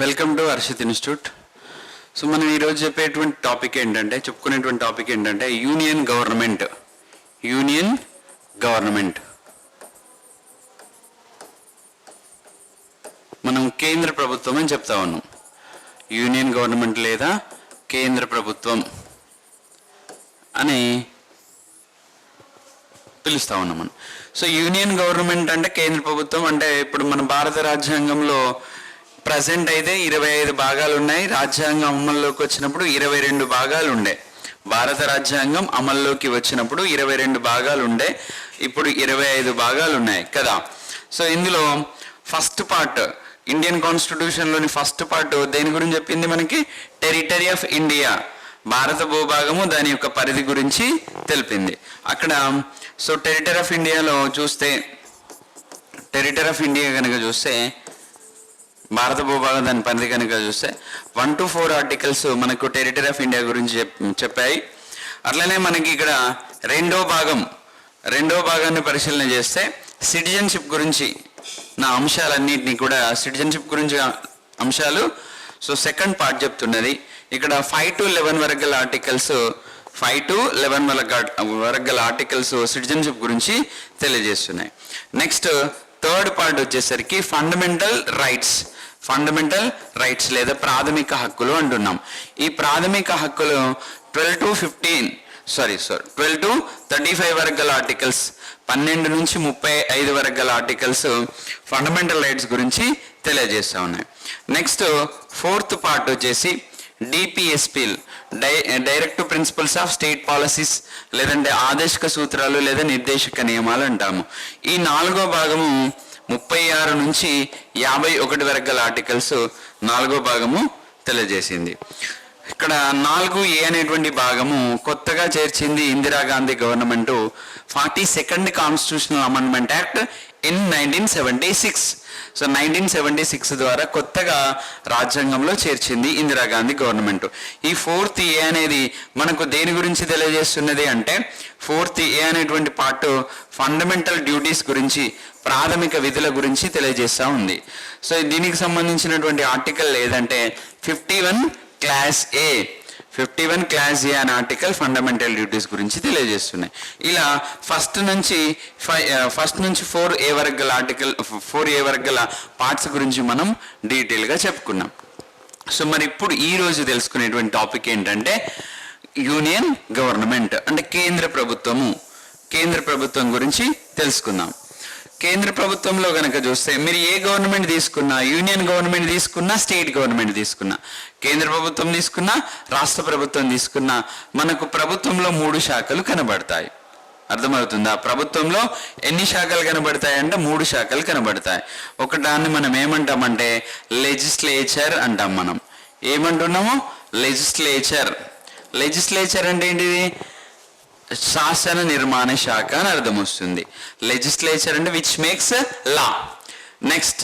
Welcome to Harshit institute. So మనం ఈరోజు చెప్పేటువంటి టాపిక్ ఏంటంటే యూనియన్ గవర్నమెంట్ మనం కేంద్ర ప్రభుత్వం అని చెప్తా ఉన్నాం. యూనియన్ గవర్నమెంట్ లేదా కేంద్ర ప్రభుత్వం అని పిలుస్తా ఉన్నాం మనం. సో యూనియన్ గవర్నమెంట్ అంటే కేంద్ర ప్రభుత్వం అంటే ఇప్పుడు మన భారత రాజ్యాంగంలో ప్రజెంట్ అయితే 25 భాగాలు ఉన్నాయి. రాజ్యాంగం అమల్లోకి వచ్చినప్పుడు 22 భాగాలు ఉండే. భారత రాజ్యాంగం అమల్లోకి వచ్చినప్పుడు 22 భాగాలు ఉండే, ఇప్పుడు 25 భాగాలు ఉన్నాయి కదా. సో ఇందులో ఫస్ట్ పార్ట్ ఇండియన్ కాన్స్టిట్యూషన్లోని ఫస్ట్ పార్ట్ దేని గురించి చెప్పింది మనకి? టెరిటరీ ఆఫ్ ఇండియా, భారత భూభాగము దాని యొక్క పరిధి గురించి తెలిపింది అక్కడ. సో టెరిటరీ ఆఫ్ ఇండియాలో చూస్తే, టెరిటరీ ఆఫ్ ఇండియా కనుక చూస్తే, భారత భూభాగం దాని పరిధి కనుక చూస్తే 1 to 4 ఆర్టికల్స్ మనకు టెరిటరీ ఆఫ్ ఇండియా గురించి చెప్పాయి. అట్లనే మనకి ఇక్కడ రెండో భాగాన్ని పరిశీలన చేస్తే సిటిజన్షిప్ గురించి నా అంశాలన్నింటినీ కూడా సిటిజన్షిప్ గురించి అంశాలు. సో సెకండ్ పార్ట్ చెప్తున్నది ఇక్కడ 5 to 11 వరకు గల ఆర్టికల్స్, 5 to 11 వరకు గల ఆర్టికల్స్ సిటిజన్షిప్ గురించి తెలియజేస్తున్నాయి. నెక్స్ట్ థర్డ్ పార్ట్ వచ్చేసరికి ఫండమెంటల్ రైట్స్ లేదా ప్రాథమిక హక్కులు అంటున్నాం. ఈ ప్రాథమిక హక్కులు 12 to 35 వరకు గల ఆర్టికల్స్, 12 నుంచి 35 వరకు గల ఆర్టికల్స్ ఫండమెంటల్ రైట్స్ గురించి తెలియజేస్తూ ఉన్నాయి. నెక్స్ట్ ఫోర్త్ పార్ట్ వచ్చేసి డిపిఎస్పీలు, direct principles of state policies, లేదంటే ఆదేశక సూత్రాలు లేదా నిర్దేశక నియమాలు అంటాము. ఈ 4వ భాగము 36 నుంచి 51 వరకు గల ఆర్టికల్స్ 4వ భాగము తెలియజేసింది. ఇక్కడ 4A అనేటువంటి భాగము కొత్తగా చేర్చింది Indira Gandhi government 42nd constitutional amendment act in 1976. So 1976 ద్వారా కొత్తగా రాజ్యాంగంలో చేర్చింది ఇందిరాగాంధీ గవర్నమెంట్. ఈ 4th A అనేది మనకు దేని గురించి తెలియజేస్తున్నది అంటే, 4th A అనేటువంటి పార్ట్ ఫండమెంటల్ డ్యూటీస్ గురించి, ప్రాథమిక విధుల గురించి తెలియజేస్తూ ఉంది. సో దీనికి సంబంధించినటువంటి ఆర్టికల్ ఏదంటే 51 క్లాస్ ఏ అనే ఆర్టికల్ ఫండమెంటల్ డ్యూటీస్ గురించి తెలియజేస్తున్నాయి. ఇలా ఫస్ట్ నుంచి 4A వరకు గల ఆర్టికల్, 4A వరకు గల పార్ట్స్ గురించి మనం డీటెయిల్గా చెప్పుకున్నాం. సో మరి ఇప్పుడు ఈ రోజు తెలుసుకునేటువంటి టాపిక్ ఏంటంటే యూనియన్ గవర్నమెంట్ అంటే కేంద్ర ప్రభుత్వం గురించి తెలుసుకుందాం. కేంద్ర ప్రభుత్వంలో కనుక చూస్తే మీరు ఏ గవర్నమెంట్ తీసుకున్నా, యూనియన్ గవర్నమెంట్ తీసుకున్నా, స్టేట్ గవర్నమెంట్ తీసుకున్నా, కేంద్ర ప్రభుత్వం తీసుకున్నా, రాష్ట్ర ప్రభుత్వం తీసుకున్నా, మనకు ప్రభుత్వంలో 3 శాఖలు కనబడతాయి. అర్థమవుతుందా? ప్రభుత్వంలో ఎన్ని శాఖలు కనబడతాయి అంటే 3 శాఖలు కనబడతాయి. దాన్ని మనం ఏమంటామంటే లెజిస్లేచర్ అంటాం. మనం ఏమంటున్నాము? లెజిస్లేచర్ అంటే ఏంటిది? శాసన నిర్మాణ శాఖ అని అర్థం వస్తుంది. లెజిస్లేచర్ అంటే which makes law. Next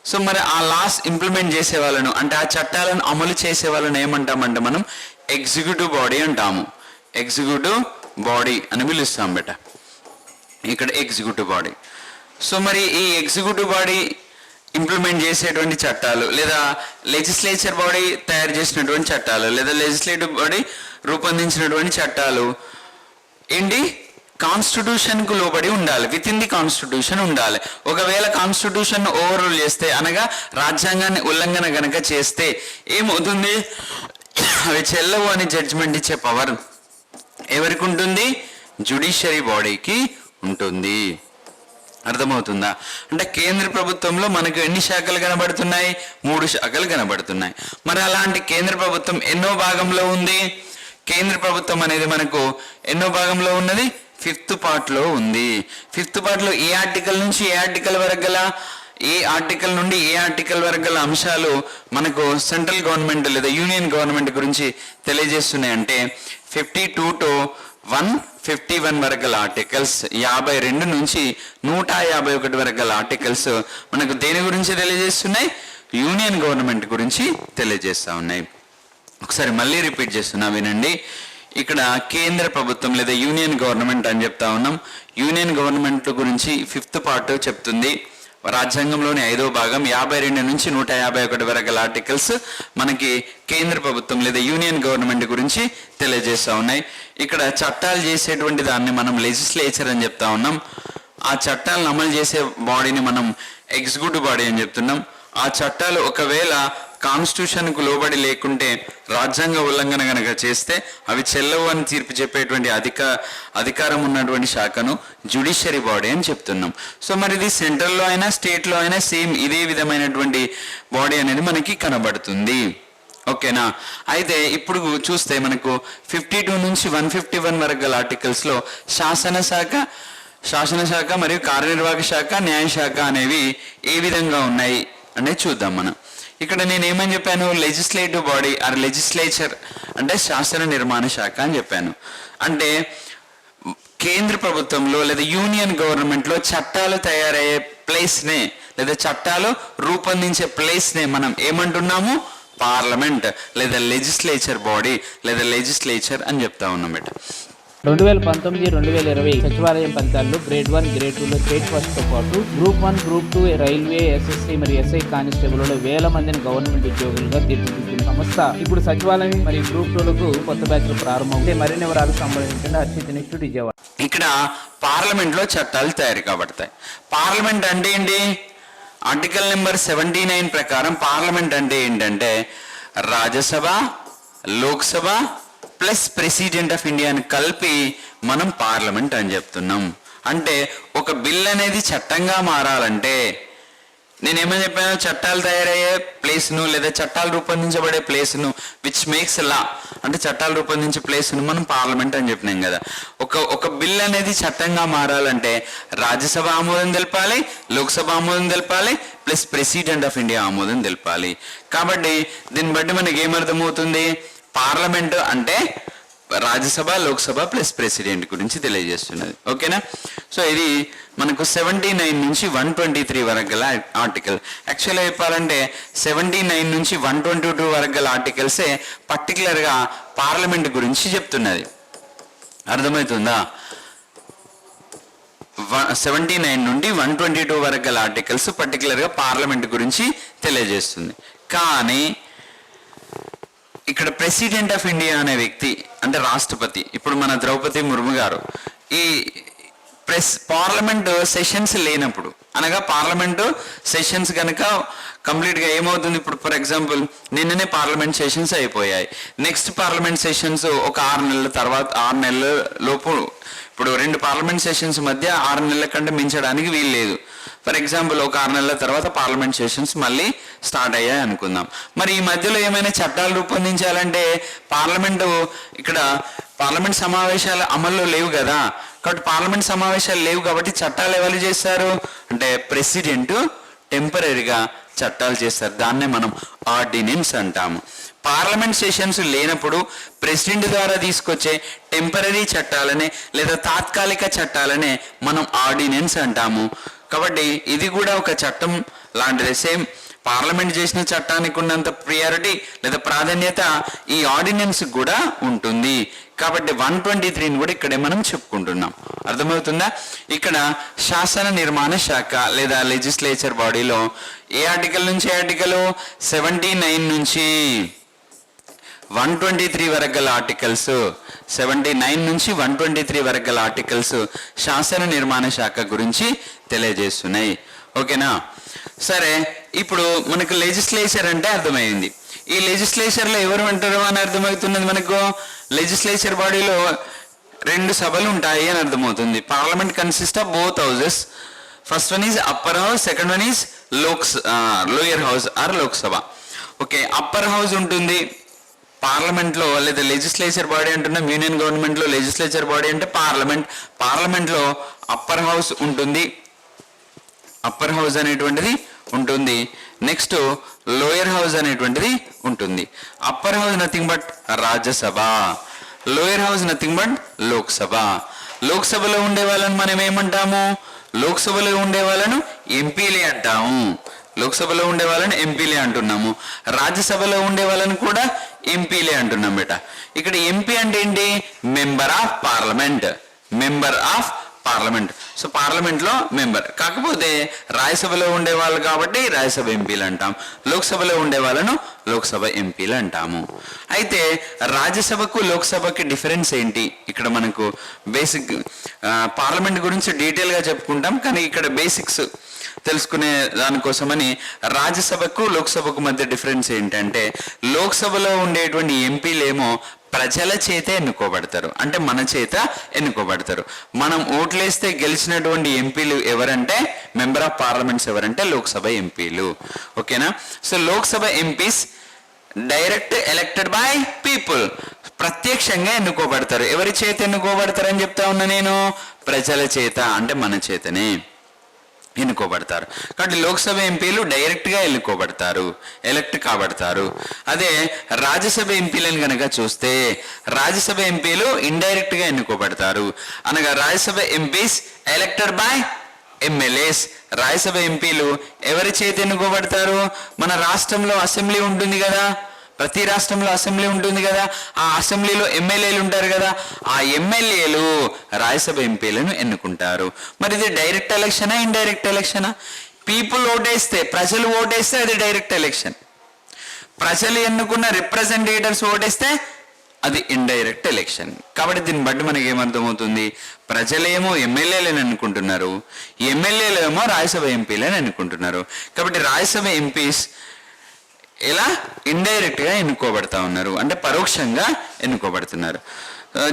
so మరి ఆ లాస్ ఇంప్లిమెంట్ చేసే వాళ్ళను అంటే ఆ చట్టాలను అమలు చేసే వాళ్ళని ఏమంటామంటే మనం ఎగ్జిక్యూటివ్ బాడీ అంటాము. ఎగ్జిక్యూటివ్ బాడీ అని పిలుస్తాం బెట ఇక్కడ ఎగ్జిక్యూటివ్ బాడీ. సో మరి ఈ ఎగ్జిక్యూటివ్ బాడీ ఇంప్లిమెంట్ చేసేటువంటి చట్టాలు, లేదా లెజిస్లేచర్ బాడీ తయారు చేసినటువంటి చట్టాలు, లేదా లెజిస్లేటివ్ బాడీ రూపొందించినటువంటి చట్టాలు ఏంటి? కాన్స్టిట్యూషన్కు లోబడి ఉండాలి, విత్ ఇన్ ది కాన్స్టిట్యూషన్ ఉండాలి. ఒకవేళ కాన్స్టిట్యూషన్ ఓవర్ రూల్ చేస్తే, అనగా రాజ్యాంగాన్ని ఉల్లంఘన గనక చేస్తే ఏమవుతుంది? అవి చెల్లవు అని జడ్జిమెంట్ ఇచ్చే పవర్ ఎవరికి ఉంటుంది? జ్యుడిషియరీ బాడీకి ఉంటుంది. అర్థమవుతుందా? అంటే కేంద్ర ప్రభుత్వంలో మనకు ఎన్ని శాఖలు కనబడుతున్నాయి? 3 శాఖలు కనబడుతున్నాయి. మరి అలాంటి కేంద్ర ప్రభుత్వం ఎన్నో భాగంలో ఉంది? కేంద్ర ప్రభుత్వం అనేది మనకు ఎన్నో భాగంలో ఉన్నది? 5th పార్ట్లో ఉంది. 5th పార్ట్లో ఏ ఆర్టికల్ నుంచి ఏ ఆర్టికల్ వరకు గల, ఏ ఆర్టికల్ నుండి ఏ ఆర్టికల్ వరకు గల అంశాలు మనకు సెంట్రల్ గవర్నమెంట్ లేదా యూనియన్ గవర్నమెంట్ గురించి తెలియజేస్తున్నాయి అంటే 52 to 151 వరకు గల ఆర్టికల్స్, 52 నుంచి 151 వరకు గల ఆర్టికల్స్ మనకు దేని గురించి తెలియజేస్తున్నాయి? యూనియన్ గవర్నమెంట్ గురించి తెలియజేస్తూ ఉన్నాయి. ఒకసారి మళ్ళీ రిపీట్ చేస్తున్నా వినండి. ఇక్కడ కేంద్ర ప్రభుత్వం లేదా యూనియన్ గవర్నమెంట్ అని చెప్తా ఉన్నాం. యూనియన్ గవర్నమెంట్ గురించి 5th పార్ట్ చెప్తుంది. రాజ్యాంగంలోని 5వ భాగం 52 నుంచి 151 వరకు గల ఆర్టికల్స్ మనకి కేంద్ర ప్రభుత్వం లేదా యూనియన్ గవర్నమెంట్ గురించి తెలియజేస్తూ ఉన్నాయి. ఇక్కడ చట్టాలు చేసేటువంటి దాన్ని మనం లెజిస్లేచర్ అని చెప్తా ఉన్నాం. ఆ చట్టాలను అమలు చేసే బాడీని మనం ఎగ్జిక్యూటివ్ బాడీ అని చెప్తున్నాం. ఆ చట్టాలు ఒకవేళ కాన్స్టిట్యూషన్కు లోబడి లేకుంటే, రాజ్యాంగ ఉల్లంఘన కనుక చేస్తే అవి చెల్లవు అని తీర్పు చెప్పేటువంటి అధికారం ఉన్నటువంటి శాఖను జ్యుడిషియరీ బాడీ అని చెప్తున్నాం. సో మరి ఇది సెంట్రల్లో అయినా స్టేట్లో అయినా సేమ్ ఇదే విధమైనటువంటి బాడీ అనేది మనకి కనబడుతుంది. ఓకేనా? అయితే ఇప్పుడు చూస్తే మనకు 52 నుంచి 151 వరకు గల ఆర్టికల్స్లో శాసనశాఖ మరియు కార్యనిర్వాహక శాఖ, న్యాయశాఖ అనేవి ఏ విధంగా ఉన్నాయి అనేది చూద్దాం మనం. ఇక్కడ నేను ఏమని చెప్పాను? లెజిస్లేటివ్ బాడీ ఆర్ లెజిస్లేచర్ అంటే శాసన నిర్మాణ శాఖ అని చెప్పాను. అంటే కేంద్ర ప్రభుత్వంలో లేదా యూనియన్ గవర్నమెంట్లో చట్టాలు తయారయ్యే ప్లేస్నే లేదా చట్టాలు రూపొందించే ప్లేస్నే మనం ఏమంటున్నాము? పార్లమెంట్ లేదా లెజిస్లేచర్ బాడీ లేదా లెజిస్లేచర్ అని చెప్తా ఉన్నాం బేట. 2019-2020 సచివాలయం ఫలితాల్లో గ్రేడ్ 1, గ్రేడ్ 2లో స్టేట్ ఫస్ట్ తో పాటు గ్రూప్ 1, గ్రూప్ 2 రైల్వే, ఎస్ఎస్సీ మరియు ఎస్ఐ కానిస్టేబుల్లో వేల మందిని గవర్నమెంట్ ఉద్యోగులుగా తీర్చిదిద్దిన సంస్థ ఇప్పుడు సచివాలయం మరియు గ్రూప్ 2లకు కొత్త బ్యాచ్లు ప్రారంభం. మరిన్ని వివరాలు సంబంధించిన హర్షిత్ ఇన్స్టిట్యూట్ విజయవాడ. ఇక్కడ పార్లమెంట్ లో చట్టాలు తయారు కాబడతాయి. పార్లమెంట్ అంటే ఏంటి? ఆర్టికల్ నెంబర్ 79 ప్రకారం పార్లమెంట్ అంటే ఏంటంటే Rajya Sabha, Lok Sabha plus president of ఇండియాని కలిపి మనం పార్లమెంట్ అని చెప్తున్నాం. అంటే ఒక బిల్ అనేది చట్టంగా మారాలంటే నేనేమని చెప్పాను? చట్టాలు తయారయ్యే ప్లేస్ను లేదా చట్టాలు రూపొందించబడే ప్లేస్ను విచ్ మేక్స్ లా అంటే చట్టాలు రూపొందించే ప్లేస్ను మనం పార్లమెంట్ అని చెప్పినాం కదా. ఒక బిల్ అనేది చట్టంగా మారాలంటే రాజ్యసభ ఆమోదం తెలపాలి, లోక్సభ ఆమోదం తెలపాలి, ప్లస్ ప్రెసిడెంట్ ఆఫ్ ఇండియా ఆమోదం తెలపాలి. కాబట్టి దీన్ని బట్టి మనకి ఏమర్థమవుతుంది? పార్లమెంట్ అంటే రాజ్యసభ, లోక్సభ ప్లస్ ప్రెసిడెంట్ గురించి తెలియజేస్తున్నది. ఓకేనా? సో ఇది మనకు 79 నుంచి 123 వరకు గల ఆర్టికల్. యాక్చువల్గా చెప్పాలంటే 79 నుంచి 122 వరకు గల ఆర్టికల్సే పర్టికులర్గా పార్లమెంట్ గురించి చెప్తున్నది. అర్థమవుతుందా? 79 నుండి 122 వరకు గల ఆర్టికల్స్ పర్టికులర్గా పార్లమెంట్ గురించి తెలియజేస్తుంది. కానీ ఇక్కడ ప్రెసిడెంట్ ఆఫ్ ఇండియా అనే వ్యక్తి అంటే రాష్ట్రపతి, ఇప్పుడు మన ద్రౌపది ముర్ము గారు, ఈ పార్లమెంట్ సెషన్స్ లేనప్పుడు అనగా పార్లమెంటు సెషన్స్ కనుక కంప్లీట్గా ఏమవుతుంది? ఇప్పుడు ఫర్ ఎగ్జాంపుల్ నిన్ననే పార్లమెంట్ సెషన్స్ అయిపోయాయి. నెక్స్ట్ పార్లమెంట్ సెషన్స్ ఒక 6 నెలల తర్వాత 6 నెలల లోపు, ఇప్పుడు 2 పార్లమెంట్ సెషన్స్ మధ్య 6 నెలల కంటే మించడానికి వీలు లేదు. ఫర్ ఎగ్జాంపుల్ ఒక 6 నెలల తర్వాత పార్లమెంట్ సెషన్స్ మళ్ళీ స్టార్ట్ అయ్యాయి అనుకుందాం. మరి ఈ మధ్యలో ఏమైనా చట్టాలు రూపొందించాలంటే ఇక్కడ పార్లమెంట్ సమావేశాలు అమల్లో లేవు కదా. కాబట్టి పార్లమెంట్ సమావేశాలు లేవు కాబట్టి చట్టాలు ఎవరు చేస్తారు అంటే ప్రెసిడెంట్ టెంపరీగా చట్టాలు చేస్తారు. దాన్నే మనం ఆర్డినెన్స్ అంటాము. పార్లమెంట్ సెషన్స్ లేనప్పుడు ప్రెసిడెంట్ ద్వారా తీసుకొచ్చే టెంపరీ చట్టాలనే లేదా తాత్కాలిక చట్టాలనే మనం ఆర్డినెన్స్ అంటాము. కాబట్టి ఇది కూడా ఒక చట్టం లాంటిదే. సేమ్ పార్లమెంట్ చేసిన చట్టానికి ఉన్నంత ప్రియారిటీ లేదా ప్రాధాన్యత ఈ ఆర్డినెన్స్ కూడా ఉంటుంది. కాబట్టి 123ని కూడా ఇక్కడే మనం చెప్పుకుంటున్నాం. అర్థమవుతుందా? ఇక్కడ శాసన నిర్మాణ శాఖ లేదా లెజిస్లేచర్ బాడీలో ఏ ఆర్టికల్ నుంచి ఏ ఆర్టికల్ 79 నుంచి 123 వరకు గల ఆర్టికల్స్, 79 నుంచి 123 వరకు గల ఆర్టికల్స్ శాసన నిర్మాణ శాఖ గురించి తెలియజేస్తున్నాయి. ఓకేనా? సరే, ఇప్పుడు మనకు లెజిస్లేచర్ అంటే అర్థమైంది. ఈ లెజిస్లేచర్లో ఎవరు ఉంటారో అని అర్థమవుతున్నది. మనకు లెజిస్లేచర్ బాడీలో 2 సభలు ఉంటాయి అని అర్థమవుతుంది. Parliament consist of both houses. First one is upper house, second one is lower house or Lok Sabha. Okay, upper house ఉంటుంది పార్లమెంట్లో లేదా లెజిస్లేచర్ బాడీ అంటున్నాం. యూనియన్ గవర్నమెంట్లో లెజిస్లేచర్ బాడీ అంటే పార్లమెంట్లో అప్పర్ హౌస్ ఉంటుంది, అప్పర్ హౌస్ అనేటువంటిది ఉంటుంది. నెక్స్ట్ లోయర్ హౌస్ అనేటువంటిది ఉంటుంది. Upper house nothing but Rajya Sabha, lower house nothing but Lok Sabha. లోక్సభలో ఉండే వాళ్ళని మనం ఏమంటాము? లోక్సభలో ఉండే వాళ్ళను ఎంపీలే అంటాము. లోక్సభలో ఉండే వాళ్ళని ఎంపీలే అంటున్నాము. రాజ్యసభలో ఉండే వాళ్ళని కూడా ఎంపీలే అంటున్నాం బేట. ఇక్కడ ఎంపీ అంటే ఏంటి? Member of parliament. Member of parliament. So పార్లమెంట్లో మెంబర్, కాకపోతే రాజ్యసభలో ఉండే వాళ్ళు కాబట్టి రాజ్యసభ ఎంపీలు అంటాం, లోక్సభలో ఉండే వాళ్ళను లోక్సభ ఎంపీలు అంటాము. అయితే రాజ్యసభకు లోక్సభకి డిఫరెన్స్ ఏంటి? ఇక్కడ మనకు బేసిక్ పార్లమెంట్ గురించి డీటెయిల్గా చెప్పుకుంటాం, కానీ ఇక్కడ బేసిక్స్ తెలుసుకునే దానికోసమని రాజ్యసభకు లోక్సభకు మధ్య డిఫరెన్స్ ఏంటంటే, లోక్సభలో ఉండేటువంటి ఎంపీలేమో ప్రజల చేత ఎన్నుకోబడతారు, అంటే మన చేత ఎన్నుకోబడతారు. మనం ఓట్లేస్తే గెలిచినటువంటి ఎంపీలు ఎవరంటే, మెంబర్ ఆఫ్ పార్లమెంట్స్ ఎవరంటే లోక్సభ ఎంపీలు. ఓకేనా? So Lok Sabha MPs direct elected by people, ప్రత్యక్షంగా ఎన్నుకోబడతారు. ఎవరి చేత ఎన్నుకోబడతారు అని చెప్తా ఉన్నా నేను? ప్రజల చేత, అంటే మన చేతనే ఎన్నుకోబడతారు. కాబట్టి లోక్సభ ఎంపీలు డైరెక్ట్గా ఎన్నుకోబడతారు, ఎలక్ట్ కాబడతారు. అదే రాజ్యసభ ఎంపీలను కనుక చూస్తే, రాజ్యసభ ఎంపీలు ఇండైరెక్ట్గా ఎన్నుకోబడతారు. అనగా Rajya Sabha MPs elected by MLAs. Rajya Sabha ఎంపీలు ఎవరి చేత ఎన్నుకోబడతారు? మన రాష్ట్రంలో అసెంబ్లీ ఉంటుంది కదా, ప్రతి రాష్ట్రంలో అసెంబ్లీ ఉంటుంది కదా, ఆ అసెంబ్లీలో ఎమ్మెల్యేలు ఉంటారు కదా, ఆ ఎమ్మెల్యేలు రాజ్యసభ ఎంపీలను ఎన్నుకుంటారు. మరి ఇది డైరెక్ట్ ఎలక్షనా, ఇండైరెక్ట్ ఎలక్షనా? పీపుల్ ఓటేస్తే, ప్రజలు ఓటేస్తే అది డైరెక్ట్ ఎలక్షన్. ప్రజలు ఎన్నుకున్న రిప్రజెంటేటివ్స్ ఓటేస్తే అది ఇండైరెక్ట్ ఎలక్షన్. కాబట్టి దీన్ని బట్టి మనకి ఏమర్థమవుతుంది? ప్రజలేమో ఎమ్మెల్యేలను ఎన్నుకుంటున్నారు, ఎమ్మెల్యేలు ఏమో రాజ్యసభ ఎంపీలను ఎన్నుకుంటున్నారు. కాబట్టి రాజ్యసభ ఎంపీస్ ఎలా ఇండైరెక్ట్గా ఎన్నుకోబడతా ఉన్నారు, అంటే పరోక్షంగా ఎన్నుకోబడుతున్నారు.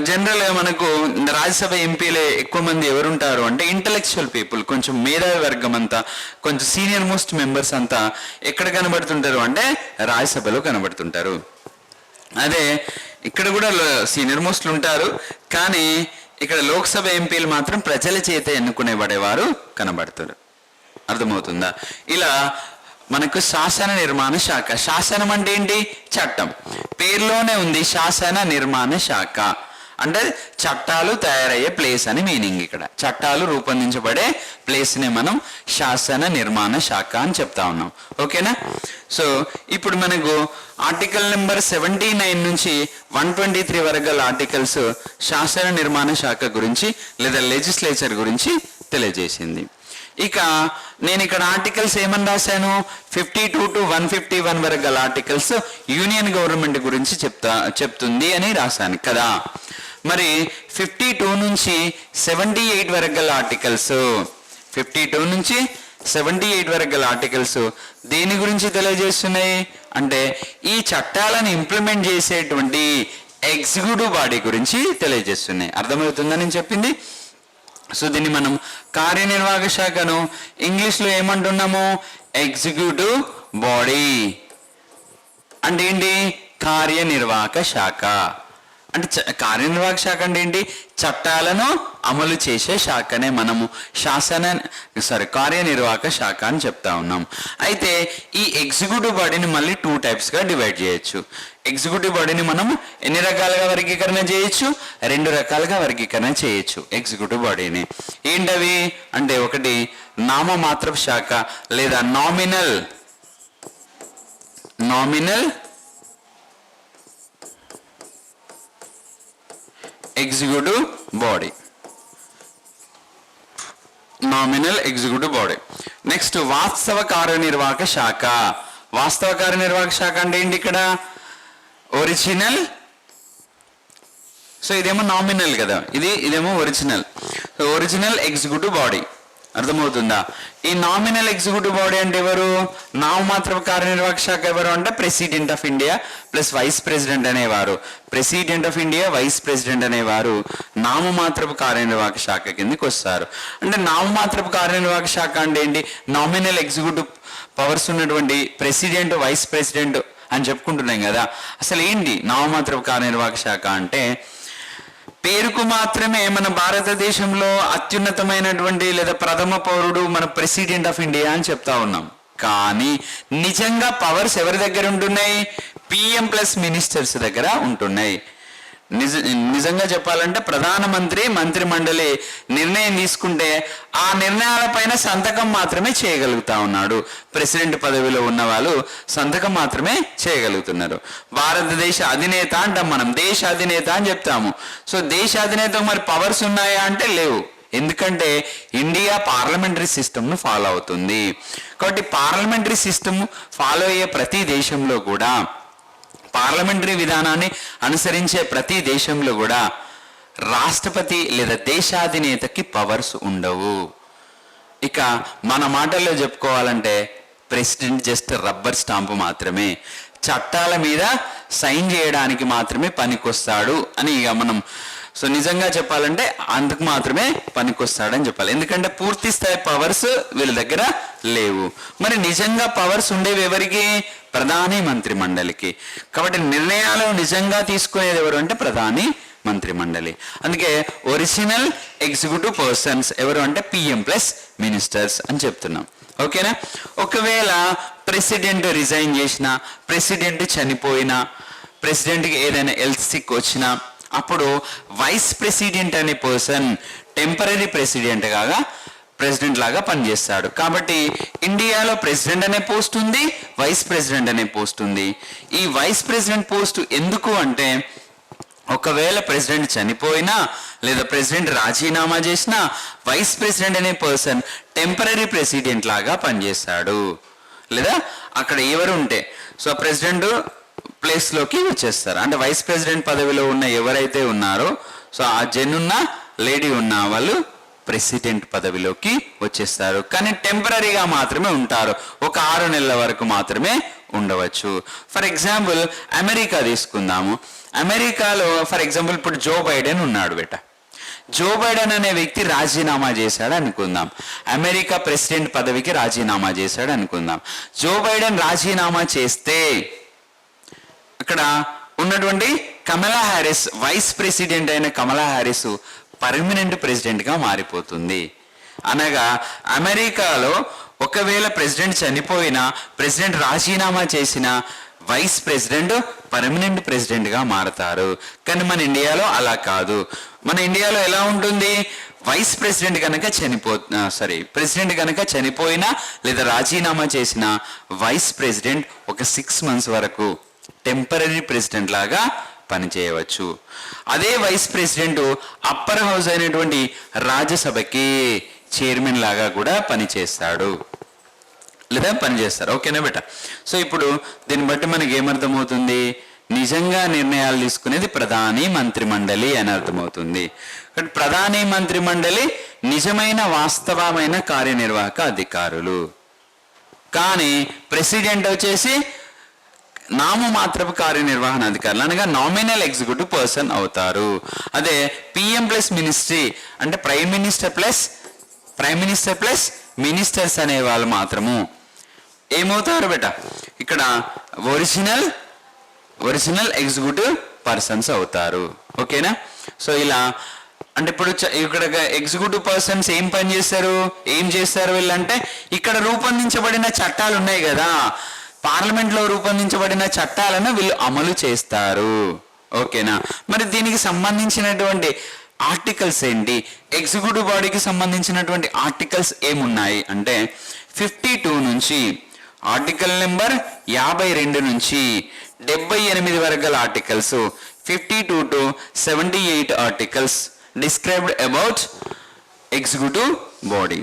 జనరల్గా మనకు రాజ్యసభ ఎంపీలే ఎక్కువ మంది ఎవరుంటారు అంటే ఇంటలెక్చువల్ పీపుల్, కొంచెం మేధావి వర్గం అంతా, కొంచెం సీనియర్ మోస్ట్ మెంబర్స్ అంతా ఎక్కడ కనబడుతుంటారు అంటే రాజ్యసభలో కనబడుతుంటారు. అదే ఇక్కడ కూడా సీనియర్ మోస్ట్లు ఉంటారు, కానీ ఇక్కడ లోక్సభ ఎంపీలు మాత్రం ప్రజల చేత ఎన్నుకునేబడేవారు కనబడతారు. అర్థమవుతుందా? ఇలా మనకు శాసన నిర్మాణ శాఖ. శాసనం అంటే ఏంటి? చట్టం. పేరులోనే ఉంది శాసన నిర్మాణ శాఖ, అంటే చట్టాలు తయారయ్యే ప్లేస్ అని మీనింగ్. ఇక్కడ చట్టాలు రూపొందించబడే ప్లేస్నే మనం శాసన నిర్మాణ శాఖ అని చెప్తా ఉన్నాం. ఓకేనా? సో ఇప్పుడు మనకు ఆర్టికల్ నెంబర్ 79 నుంచి 123 వరకు గల ఆర్టికల్స్ శాసన నిర్మాణ శాఖ గురించి లేదా లెజిస్లేచర్ గురించి తెలియజేసింది. ఇక నేను ఇక్కడ ఆర్టికల్స్ ఏమని రాశాను? 52 to 151 వరకు గల ఆర్టికల్స్ యూనియన్ గవర్నమెంట్ గురించి చెప్తుంది అని రాశాను కదా. మరి 52 నుంచి 78 వరకు గల ఆర్టికల్స్, 52 నుంచి 78 వరకు గల ఆర్టికల్స్ దేని గురించి తెలియజేస్తున్నాయి అంటే, ఈ చట్టాలను ఇంప్లిమెంట్ చేసేటువంటి ఎగ్జిక్యూటివ్ బాడీ గురించి తెలియజేస్తున్నాయి. అర్థమవుతుందని నేను చెప్పింది. సో దీన్ని మనం కార్యనిర్వాహక శాఖను ఇంగ్లీష్లో ఏమంటున్నాము? Executive body. అంటే ఏంటి? కార్యనిర్వాహక శాఖ. అంటే కార్యనిర్వాహక శాఖ అంటే ఏంటి? చట్టాలను అమలు చేసే శాఖనే మనము కార్యనిర్వాహక శాఖ అని చెప్తా ఉన్నాం. అయితే ఈ ఎగ్జిక్యూటివ్ బాడీని మళ్ళీ 2 టైప్స్గా డివైడ్ చేయొచ్చు. ఎగ్జిక్యూటివ్ బాడీని మనం ఎన్ని రకాలుగా వర్గీకరణ చేయొచ్చు? 2 రకాలుగా వర్గీకరణ చేయొచ్చు ఎగ్జిక్యూటివ్ బాడీని. ఏంటవి అంటే, ఒకటి నామమాత్రపు శాఖ లేదా nominal executive body, nominal executive body. Next వాస్తవ కార్యనిర్వాహక శాఖ. వాస్తవ కార్యనిర్వాహక శాఖ అంటే ఏంటి? ఇక్కడ ఒరిజినల్. సో ఇదేమో నామినల్ కదా, ఇదేమో original. So original executive body. అర్థమవుతుందా? ఈ నామినల్ ఎగ్జిక్యూటివ్ బాడీ అంటే ఎవరు? నామమాత్రపు కార్యనిర్వాహక శాఖ ఎవరు అంటే president of India plus vice president అనేవారు. President of India, vice president అనేవారు నామమాత్రపు కార్యనిర్వాహక శాఖ కిందకి వస్తారు. అంటే నామమాత్రపు కార్యనిర్వాహక శాఖ అంటే ఏంటి? నామినల్ ఎగ్జిక్యూటివ్ పవర్స్ ఉన్నటువంటి ప్రెసిడెంట్, వైస్ ప్రెసిడెంట్ అని చెప్పుకుంటున్నాం కదా. అసలు ఏంటి నామమాత్రపు కార్యనిర్వాహక శాఖ అంటే? పేరుకు మాత్రమే మన భారతదేశంలో అత్యున్నతమైనటువంటి లేదా ప్రథమ పౌరుడు మన ప్రెసిడెంట్ ఆఫ్ ఇండియా అని చెప్తా ఉన్నాం. కానీ నిజంగా పవర్స్ ఎవరి దగ్గర ఉంటున్నాయి? పిఎం ప్లస్ మినిస్టర్స్ దగ్గర ఉంటున్నాయి. నిజంగా చెప్పాలంటే ప్రధానమంత్రి, మంత్రి మండలి నిర్ణయం తీసుకుంటే ఆ నిర్ణయాలపైన సంతకం మాత్రమే చేయగలుగుతా ఉన్నాడు. ప్రెసిడెంట్ పదవిలో ఉన్న వాళ్ళు సంతకం మాత్రమే చేయగలుగుతున్నారు. భారతదేశ అధినేత అంటాం మనం, దేశ అధినేత అని చెప్తాము. సో దేశ అధినేతకు మరి పవర్స్ ఉన్నాయా అంటే లేవు. ఎందుకంటే ఇండియా పార్లమెంటరీ సిస్టమ్ను ఫాలో అవుతుంది. కాబట్టి పార్లమెంటరీ సిస్టమ్ ఫాలో అయ్యే ప్రతి దేశంలో కూడా, పార్లమెంటరీ విధానాన్ని అనుసరించే ప్రతి దేశంలో కూడా రాష్ట్రపతి లేదా దేశాధినేతకి పవర్స్ ఉండవు. ఇక మన మాటల్లో చెప్పుకోవాలంటే ప్రెసిడెంట్ జస్ట్ రబ్బర్ స్టాంపు మాత్రమే, చట్టాల మీద సైన్ చేయడానికి మాత్రమే పనికొస్తాడు అని ఇక మనం నిజంగా చెప్పాలంటే అందుకు మాత్రమే పనికొస్తాడని చెప్పాలి. ఎందుకంటే పూర్తి స్థాయి పవర్స్ వీళ్ళ దగ్గర లేవు. మరి నిజంగా పవర్స్ ఉండేవి ఎవరికి? ప్రధాని మంత్రి మండలికి. కాబట్టి నిర్ణయాలు నిజంగా తీసుకునేది ఎవరు అంటే ప్రధాని మంత్రి మండలి. అందుకే ఒరిజినల్ ఎగ్జిక్యూటివ్ పర్సన్స్ ఎవరు అంటే పిఎం ప్లస్ మినిస్టర్స్ అని చెప్తున్నాం. ఓకేనా? ఒకవేళ ప్రెసిడెంట్ రిజైన్ చేసినా, ప్రెసిడెంట్ చనిపోయినా, ప్రెసిడెంట్కి ఏదైనా హెల్త్ సిక్ వచ్చినా అప్పుడు వైస్ ప్రెసిడెంట్ అనే పర్సన్ టెంపరీ ప్రెసిడెంట్ కాగా ప్రెసిడెంట్ లాగా పనిచేస్తాడు. కాబట్టి ఇండియాలో ప్రెసిడెంట్ అనే పోస్ట్ ఉంది, వైస్ ప్రెసిడెంట్ అనే పోస్ట్ ఉంది. ఈ వైస్ ప్రెసిడెంట్ పోస్ట్ ఎందుకు అంటే ఒకవేళ ప్రెసిడెంట్ చనిపోయినా లేదా ప్రెసిడెంట్ రాజీనామా చేసినా వైస్ ప్రెసిడెంట్ అనే పర్సన్ టెంపరీ ప్రెసిడెంట్ లాగా పనిచేస్తాడు. లేదా అక్కడ ఎవరు ఉంటే ప్రెసిడెంట్ ప్లేస్లోకి వచ్చేస్తారు. అంటే వైస్ ప్రెసిడెంట్ పదవిలో ఉన్న ఎవరైతే ఉన్నారో ఆ జెన్ ఉన్న లేడీ ఉన్న వాళ్ళు ప్రెసిడెంట్ పదవిలోకి వచ్చేస్తారు. కానీ టెంపరీగా మాత్రమే ఉంటారు, ఒక 6 నెలల వరకు మాత్రమే ఉండవచ్చు. ఫర్ ఎగ్జాంపుల్ అమెరికా తీసుకుందాము. అమెరికాలో ఫర్ ఎగ్జాంపుల్ ఇప్పుడు జో బైడెన్ ఉన్నాడు బేట. జో బైడెన్ అనే వ్యక్తి రాజీనామా చేశాడు అనుకుందాం, అమెరికా ప్రెసిడెంట్ పదవికి రాజీనామా చేశాడు అనుకుందాం. జో బైడెన్ రాజీనామా చేస్తే అక్కడ ఉన్నటువంటి కమలా హ్యారిస్, వైస్ ప్రెసిడెంట్ అయిన కమలా హ్యారిస్ పర్మనెంట్ ప్రెసిడెంట్గా మారిపోతుంది. అనగా అమెరికాలో ఒకవేళ ప్రెసిడెంట్ చనిపోయినా, ప్రెసిడెంట్ రాజీనామా చేసిన వైస్ ప్రెసిడెంట్ పర్మనెంట్ ప్రెసిడెంట్గా మారతారు. కానీ మన ఇండియాలో అలా కాదు. మన ఇండియాలో ఎలా ఉంటుంది? వైస్ ప్రెసిడెంట్ కనుక ప్రెసిడెంట్ కనుక చనిపోయినా లేదా రాజీనామా చేసిన వైస్ ప్రెసిడెంట్ ఒక 6 months వరకు టెంపరీ ప్రెసిడెంట్ లాగా పనిచేయవచ్చు. అదే వైస్ ప్రెసిడెంట్ అప్పర్ హౌస్ అయినటువంటి రాజ్యసభకి చైర్మన్ లాగా కూడా పనిచేస్తాడు లేదా పనిచేస్తారు. ఓకేనా బేట? ఇప్పుడు దీన్ని బట్టి మనకి ఏమర్థమవుతుంది? నిజంగా నిర్ణయాలు తీసుకునేది ప్రధాని మంత్రి మండలి అని అర్థమవుతుంది. ప్రధాని మంత్రి మండలి నిజమైన వాస్తవమైన కార్యనిర్వాహక అధికారులు. కానీ ప్రెసిడెంట్ వచ్చేసి నామమాత్రపు కార్యనిర్వహణ అధికారులు అనగా నామినల్ ఎగ్జిక్యూటివ్ పర్సన్ అవుతారు. అదే పిఎం ప్లస్ మినిస్ట్రీ అంటే ప్రైమ్ మినిస్టర్ ప్లస్ మినిస్టర్స్ అనే వాళ్ళు మాత్రము ఏమవుతారు బేట? ఇక్కడ ఒరిజినల్ ఎగ్జిక్యూటివ్ పర్సన్స్ అవుతారు. ఓకేనా? ఇలా అంటే ఇప్పుడు ఇక్కడ ఎగ్జిక్యూటివ్ పర్సన్స్ ఏం పని చేస్తారు, ఏం చేస్తారు వీళ్ళంటే ఇక్కడ రూపొందించబడిన చట్టాలు ఉన్నాయి కదా, పార్లమెంట్లో రూపొందించబడిన చట్టాలను వీళ్ళు అమలు చేస్తారు. ఓకేనా? మరి దీనికి సంబంధించినటువంటి ఆర్టికల్స్ ఏంటి? ఎగ్జిక్యూటివ్ బాడీకి సంబంధించినటువంటి ఆర్టికల్స్ ఏమున్నాయి అంటే 52 నుంచి ఆర్టికల్ నెంబర్ 52 నుంచి 78 వరకు గల articles, 52 to 78 articles described about executive body.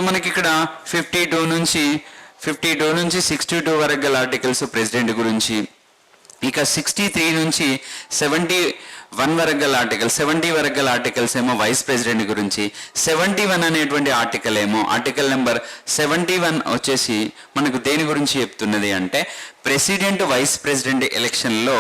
మనకి ఇక్కడ 52 నుంచి 62 వరకు గల ఆర్టికల్స్ ప్రెసిడెంట్ గురించి, ఇక 63 నుంచి 71 వరకు గల ఆర్టికల్స్, 70 వరకు గల ఆర్టికల్స్ ఏమో వైస్ ప్రెసిడెంట్ గురించి, 71 అనేటువంటి ఆర్టికల్ ఏమో ఆర్టికల్ నెంబర్ 71 వచ్చేసి మనకు దేని గురించి చెప్తున్నది అంటే ప్రెసిడెంట్ వైస్ ప్రెసిడెంట్ ఎలక్షన్లో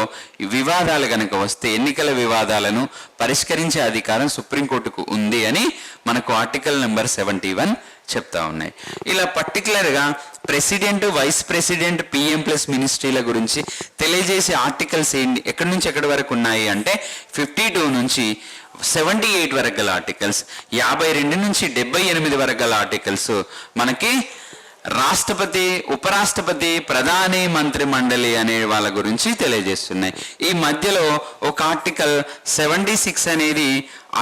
వివాదాలు కనుక వస్తే ఎన్నికల వివాదాలను పరిష్కరించే అధికారం సుప్రీంకోర్టుకు ఉంది అని మనకు ఆర్టికల్ నెంబర్ 71 చెప్తా ఉన్నాయి. ఇలా పర్టికులర్గా president, vice president, PM plus మినిస్ట్రీల గురించి తెలియజేసే ఆర్టికల్స్ ఏంటి, ఎక్కడి నుంచి ఎక్కడి వరకు ఉన్నాయి అంటే 52 నుంచి 78 వరకు గల ఆర్టికల్స్, 52 నుంచి 78 వరకు గల ఆర్టికల్స్ మనకి రాష్ట్రపతి, ఉపరాష్ట్రపతి, ప్రధాని మంత్రి మండలి అనే వాళ్ళ గురించి తెలియజేస్తున్నాయి. ఈ మధ్యలో ఒక ఆర్టికల్ 76 అనేది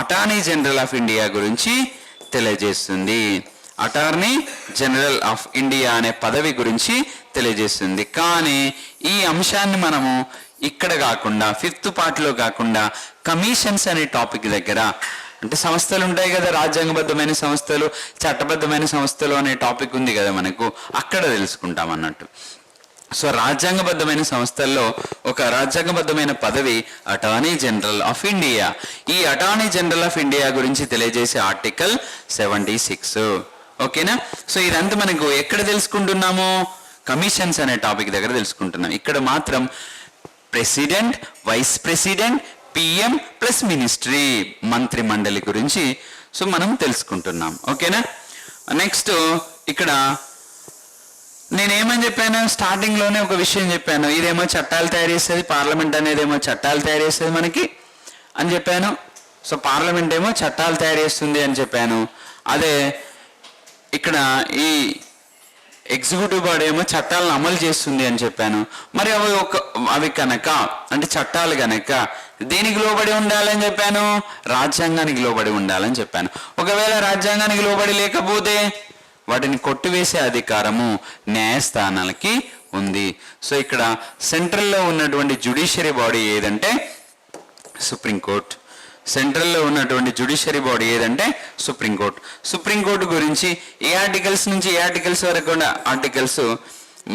అటార్నీ జనరల్ ఆఫ్ ఇండియా గురించి తెలియజేస్తుంది. అటార్నీ జనరల్ ఆఫ్ ఇండియా అనే పదవి గురించి తెలియజేస్తుంది. కానీ ఈ అంశాన్ని మనము ఇక్కడ కాకుండా 5th పార్ట్లో కాకుండా కమిషన్స్ అనే టాపిక్ దగ్గర అంటే సంస్థలు ఉంటాయి కదా, రాజ్యాంగబద్ధమైన సంస్థలు, చట్టబద్ధమైన సంస్థలు అనే టాపిక్ ఉంది కదా మనకు, అక్కడ తెలుసుకుంటాం అన్నట్టు. సో రాజ్యాంగబద్ధమైన సంస్థల్లో ఒక రాజ్యాంగబద్ధమైన పదవి అటార్నీ జనరల్ ఆఫ్ ఇండియా. ఈ అటార్నీ జనరల్ ఆఫ్ ఇండియా గురించి తెలియజేసే ఆర్టికల్ 76. ఓకేనా? సో ఇదంతా మనకు ఎక్కడ తెలుసుకుంటున్నాము? కమిషన్స్ అనే టాపిక్ దగ్గర తెలుసుకుంటున్నాం. ఇక్కడ మాత్రం president, vice president, PM plus ministry, మంత్రి మండలి గురించి సో మనం తెలుసుకుంటున్నాం. ఓకేనా? నెక్స్ట్ ఇక్కడ నేనేమని చెప్పాను, స్టార్టింగ్ లోనే ఒక విషయం చెప్పాను, ఇదేమో చట్టాలు తయారు చేస్తుంది, పార్లమెంట్ అనేదేమో చట్టాలు తయారు చేస్తుంది మనకి అని చెప్పాను. సో పార్లమెంట్ ఏమో చట్టాలు తయారు చేస్తుంది అని చెప్పాను. అదే ఇక్కడ ఈ ఎగ్జిక్యూటివ్ బాడీ ఏమో చట్టాలను అమలు చేస్తుంది అని చెప్పాను. మరి అవి కనుక అంటే చట్టాలు కనుక దేనికి లోబడి ఉండాలని చెప్పాను? రాజ్యాంగానికి లోబడి ఉండాలని చెప్పాను. ఒకవేళ రాజ్యాంగానికి లోబడి లేకపోతే వాటిని కొట్టివేసే అధికారము న్యాయస్థానాలకి ఉంది. సో ఇక్కడ సెంట్రల్లో ఉన్నటువంటి జ్యుడిషియరీ బాడీ ఏదంటే సుప్రీంకోర్టు. సెంట్రల్లో ఉన్నటువంటి జ్యుడిషియరీ బాడీ ఏదంటే సుప్రీంకోర్టు. సుప్రీంకోర్టు గురించి ఏ ఆర్టికల్స్ నుంచి ఏ ఆర్టికల్స్ వరకు ఉన్న ఆర్టికల్స్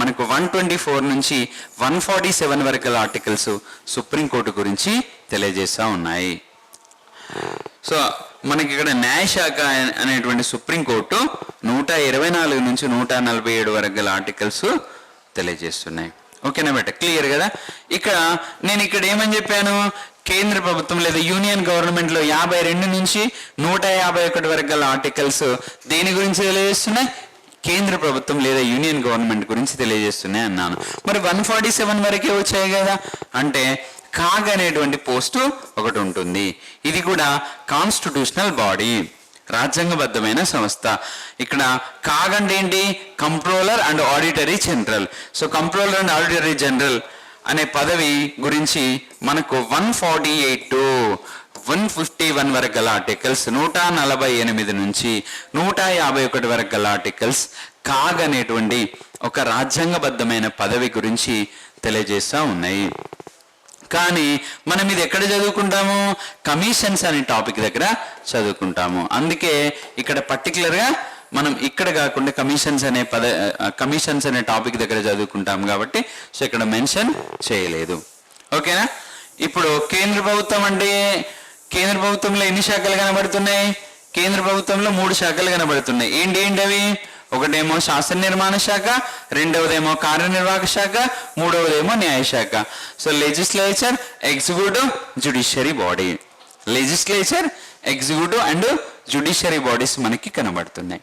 మనకు 124 నుంచి 147 వరకు గల ఆర్టికల్స్ సుప్రీంకోర్టు గురించి తెలియజేస్తూ ఉన్నాయి. సో మనకి ఇక్కడ న్యాయశాఖ అనేటువంటి సుప్రీంకోర్టు 124 నుంచి 147 వరకు గల ఆర్టికల్స్ తెలియజేస్తున్నాయి. ఓకేనా బెట? క్లియర్ కదా? నేను ఇక్కడ ఏమని చెప్పాను? కేంద్ర ప్రభుత్వం లేదా యూనియన్ గవర్నమెంట్ లో 52 నుంచి 151 వరకు గల ఆర్టికల్స్ దేని గురించి తెలియజేస్తున్నాయి? కేంద్ర ప్రభుత్వం లేదా యూనియన్ గవర్నమెంట్ గురించి తెలియజేస్తున్నాయి అన్నాను. మరి 147 వరకే వచ్చాయి కదా, అంటే కాగ్ అనేటువంటి పోస్టు ఒకటి ఉంటుంది. ఇది కూడా కాన్స్టిట్యూషనల్ బాడీ, రాజ్యాంగబద్ధమైన సంస్థ. ఇక్కడ కాగ్ అంటే ఏంటి? Controller and auditory general. So controller and auditory general అనే పదవి గురించి మనకు 148 to 151 వరకు గల ఆర్టికల్స్, 148 నుంచి 151 వరకు గల ఆర్టికల్స్ కాగ్ అనేటువంటి ఒక రాజ్యాంగబద్ధమైన పదవి గురించి తెలియజేస్తూ ఉన్నాయి. కానీ మనం ఇది ఎక్కడ చదువుకుంటాము? కమిషన్స్ అనే టాపిక్ దగ్గర చదువుకుంటాము. అందుకే ఇక్కడ పర్టికులర్గా మనం ఇక్కడ కాకుండా కమిషన్స్ అనే టాపిక్ దగ్గర చదువుకుంటాం కాబట్టి సో ఇక్కడ మెన్షన్ చేయలేదు. ఓకేనా? ఇప్పుడు కేంద్ర ప్రభుత్వం అంటే కేంద్ర ప్రభుత్వంలో ఎన్ని శాఖలు కనబడుతున్నాయి? కేంద్ర ప్రభుత్వంలో 3 శాఖలు కనబడుతున్నాయి. ఏంటి అవి? ఒకటేమో శాసన నిర్మాణ శాఖ, రెండవదేమో కార్యనిర్వాహక శాఖ, మూడవదేమో న్యాయశాఖ. So legislature, executive, judiciary body. Legislature, executive and judiciary bodies మనకి కనబడుతున్నాయి.